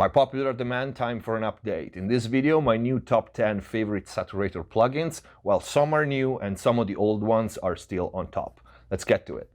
By popular demand, time for an update. In this video, my new top 10 favorite Saturator plugins. Well, some are new and some of the old ones are still on top. Let's get to it.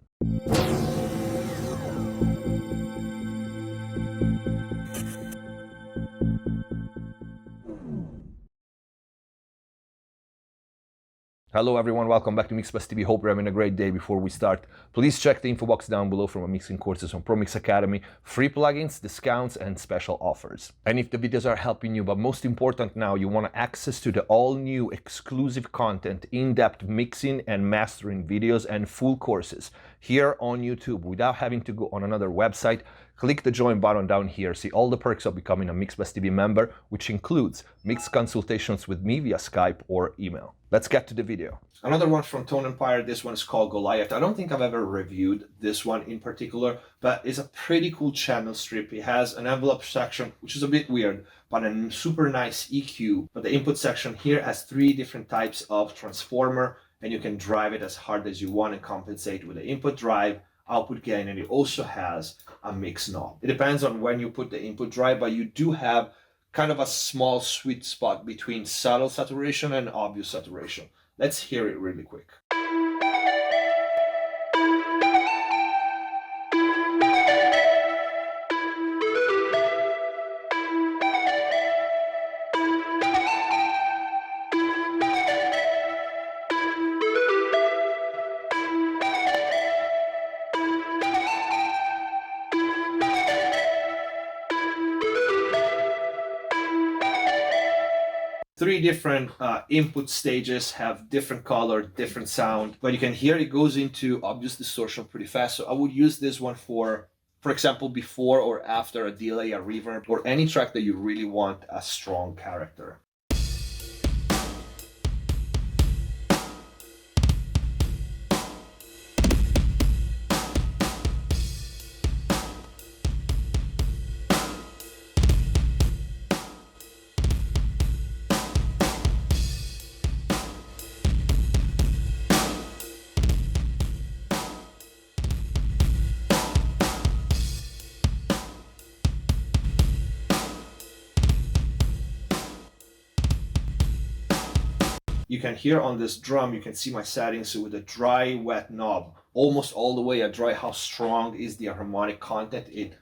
Hello everyone, welcome back to MixbusTv. Hope you're having a great day. Before we start, please check the info box down below for my mixing courses on ProMix Academy, free plugins, discounts, and special offers. And if the videos are helping you, but most important now, you want access to the all-new exclusive content, in-depth mixing and mastering videos, and full courses here on YouTube without having to go on another website, click the join button down here. See all the perks of becoming a MixbusTv member, which includes mix consultations with me via Skype or email. Let's get to the video. Another one from Tone Empire. This one is called Goliath. I don't think I've ever reviewed this one in particular, but it's a pretty cool channel strip. It has an envelope section, which is a bit weird, but a super nice EQ. But the input section here has 3 different types of transformer, and you can drive it as hard as you want and compensate with the input drive, output gain, and it also has a mix knob. It depends on when you put the input drive, but you do have kind of a small sweet spot between subtle saturation and obvious saturation. Let's hear it really quick. Three different input stages have different color, different sound, but you can hear it goes into obvious distortion pretty fast. So I would use this one for example, before or after a delay, a reverb, or any track that you really want a strong character. You can hear on this drum, you can see my settings with a dry, wet knob, almost all the way at dry, how strong is the harmonic content. It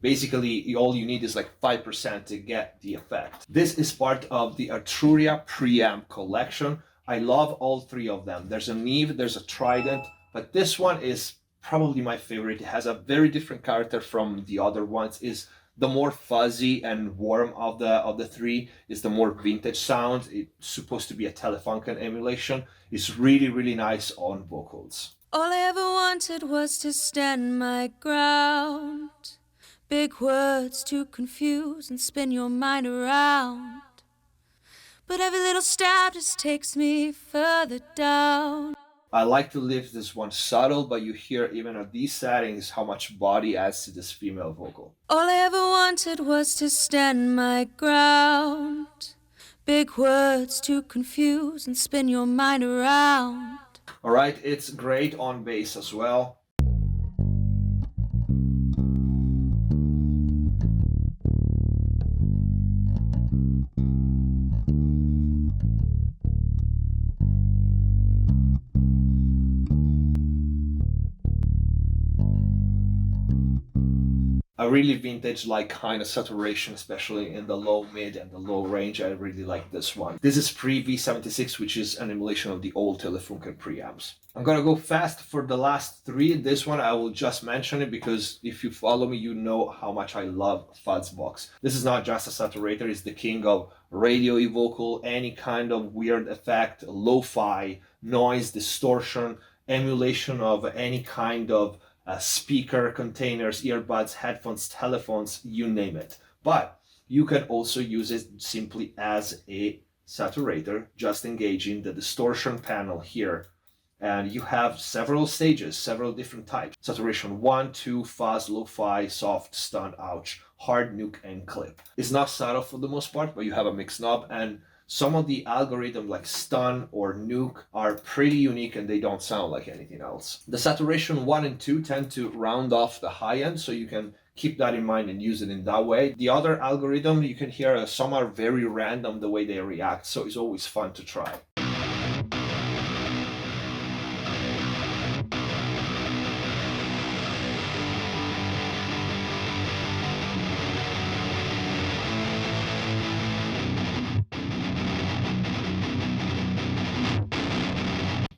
basically, all you need is like 5% to get the effect. This is part of the Arturia preamp collection. I love all 3 of them. There's a Neve, there's a Trident, but this one is probably my favorite. It has a very different character from the other ones. Is the more fuzzy and warm of the 3, is the more vintage sound. It's supposed to be a Telefunken emulation. It's really, really nice on vocals. All I ever wanted was to stand my ground. Big words to confuse and spin your mind around. But every little step just takes me further down. I like to leave this one subtle, but you hear even at these settings how much body adds to this female vocal. All I ever wanted was to stand my ground. Big words to confuse and spin your mind around. All right, it's great on bass as well. A really vintage-like kind of saturation, especially in the low, mid, and the low range. I really like this one. This is pre-V76, which is an emulation of the old Telefunken preamps. I'm gonna go fast for the last 3. This one I will just mention it because if you follow me, you know how much I love Fuzzbox. This is not just a saturator, it's the king of radio evocal, any kind of weird effect, lo-fi, noise, distortion, emulation of any kind of speaker, containers, earbuds, headphones, telephones, you name it. But you can also use it simply as a saturator, just engaging the distortion panel here. And you have several stages, several different types. Saturation 1, 2, fuzz, lo-fi, soft, stun, ouch, hard, nuke, and clip. It's not subtle for the most part, but you have a mix knob, and some of the algorithms like stun or nuke are pretty unique and they don't sound like anything else. The saturation 1 and 2 tend to round off the high end, so you can keep that in mind and use it in that way. The other algorithm, you can hear some are very random the way they react, so it's always fun to try.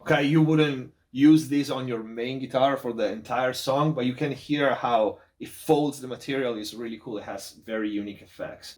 Okay, you wouldn't use this on your main guitar for the entire song, but you can hear how it folds the material. Is really cool. It has very unique effects.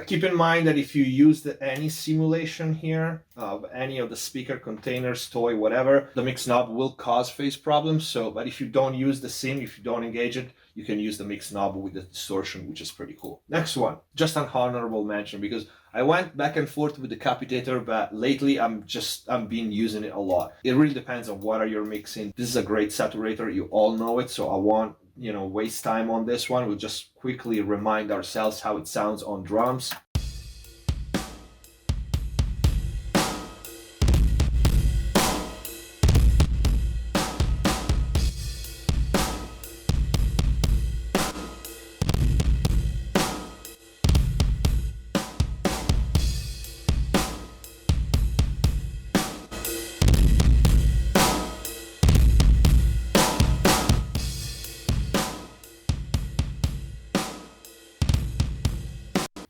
Keep in mind that if you use any simulation here of any of the speaker containers, toy, whatever, the mix knob will cause phase problems. But if you don't use the sim, if you don't engage it, you can use the mix knob with the distortion, which is pretty cool. Next one, just an honorable mention, because I went back and forth with the Decapitator, but lately I'm been using it a lot. It really depends on what are you mixing. This is a great saturator, you all know it, so I won't waste time on this one. We'll just quickly remind ourselves how it sounds on drums.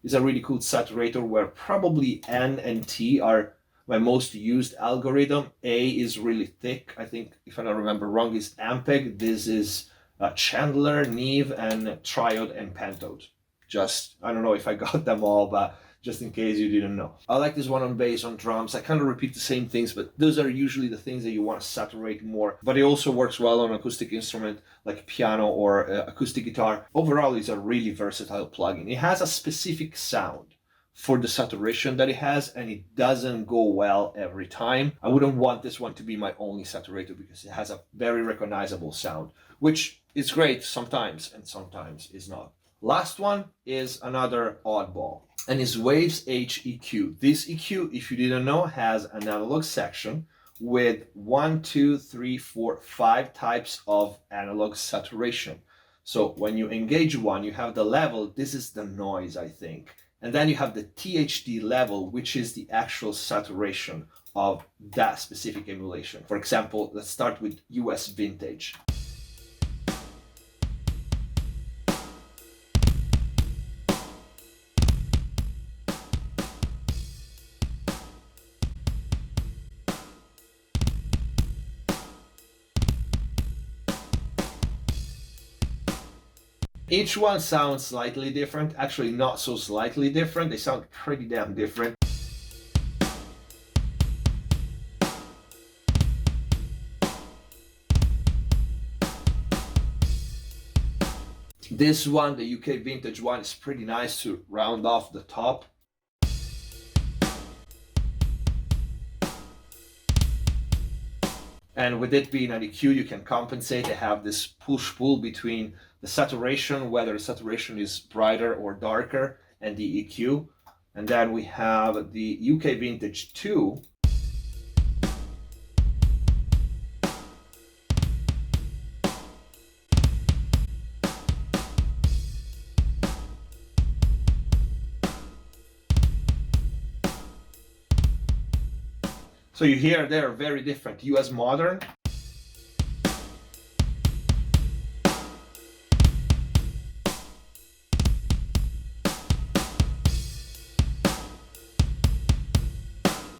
Is a really cool saturator where probably N and T are my most used algorithm. A is really thick. I think, if I don't remember wrong, is Ampeg. This is Chandler, Neve, and Triode and Pentode. I don't know if I got them all, but just in case you didn't know. I like this one on bass, on drums. I kind of repeat the same things, but those are usually the things that you want to saturate more. But it also works well on acoustic instrument like piano or acoustic guitar. Overall, it's a really versatile plugin. It has a specific sound for the saturation that it has, and it doesn't go well every time. I wouldn't want this one to be my only saturator because it has a very recognizable sound, which is great sometimes and sometimes is not. Last one is another oddball, and is Waves H EQ. This EQ, if you didn't know, has an analog section with 1, 2, 3, 4, 5 types of analog saturation. So when you engage one, you have the level. This is the noise, I think. And then you have the THD level, which is the actual saturation of that specific emulation. For example, let's start with US Vintage. Each one sounds slightly different, actually not so slightly different, they sound pretty damn different. This one, the UK Vintage one, is pretty nice to round off the top. And with it being an EQ, you can compensate. They have this push-pull between the saturation, whether the saturation is brighter or darker, and the EQ. And then we have the UK Vintage 2. So you hear they're very different. US Modern.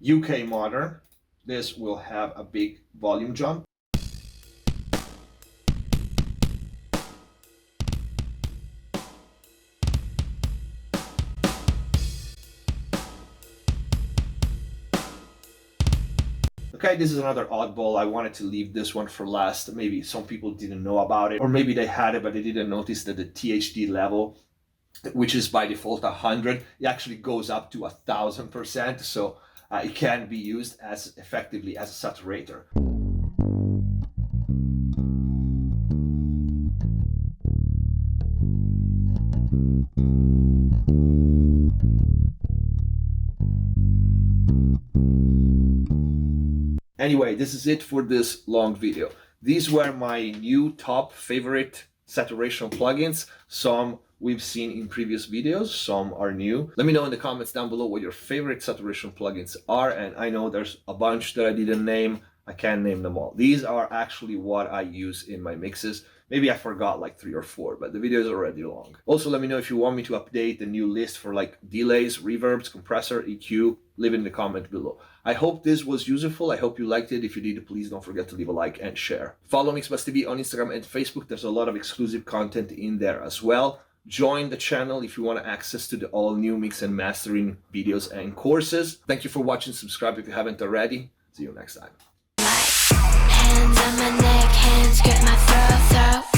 UK Modern. This will have a big volume jump. Okay, this is another oddball. I wanted to leave this one for last. Maybe some people didn't know about it, or maybe they had it, but they didn't notice that the THD level, which is by default 100, it actually goes up to 1000%. So it can be used as effectively as a saturator. Anyway, this is it for this long video. These were my new top favorite saturation plugins. Some we've seen in previous videos, some are new. Let me know in the comments down below what your favorite saturation plugins are, and I know there's a bunch that I didn't name. I can't name them all. These are actually what I use in my mixes. Maybe I forgot like 3 or 4, but the video is already long. Also, let me know if you want me to update the new list for like delays, reverbs, compressor, EQ. Leave it in the comment below. I hope this was useful. I hope you liked it. If you did, please don't forget to leave a like and share. Follow MixbusTv on Instagram and Facebook. There's a lot of exclusive content in there as well. Join the channel if you want access to the all new mix and mastering videos and courses. Thank you for watching. Subscribe if you haven't already. See you next time. Hands on my neck, hands grip my throat.